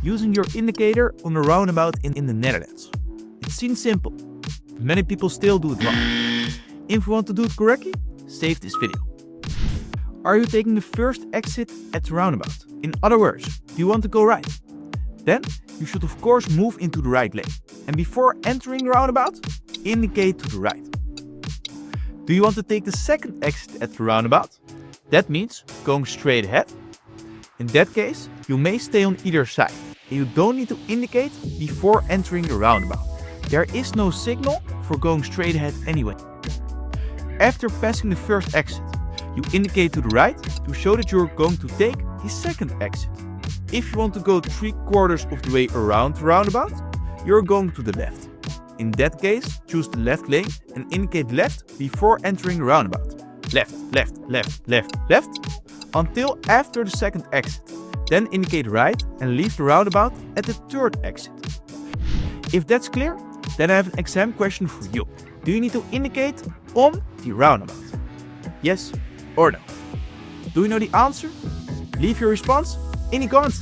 using your indicator on the roundabout in the Netherlands. It seems simple, but many people still do it wrong. If you want to do it correctly, save this video. Are you taking the first exit at the roundabout? In other words, do you want to go right? Then you should of course move into the right lane. And before entering the roundabout, indicate to the right. Do you want to take the second exit at the roundabout? That means going straight ahead. In that case, you may stay on either side. And you don't need to indicate before entering the roundabout. There is no signal for going straight ahead anyway. After passing the first exit, you indicate to the right to show that you're going to take the second exit. If you want to go 3/4 of the way around the roundabout, you're going to the left. In that case, choose the left lane and indicate left before entering the roundabout. Left, left, left, left, left, until after the second exit. Then indicate right and leave the roundabout at the third exit. If that's clear, then I have an exam question for you. Do you need to indicate on the roundabout? Yes or no? Do you know the answer? Leave your response in the comments.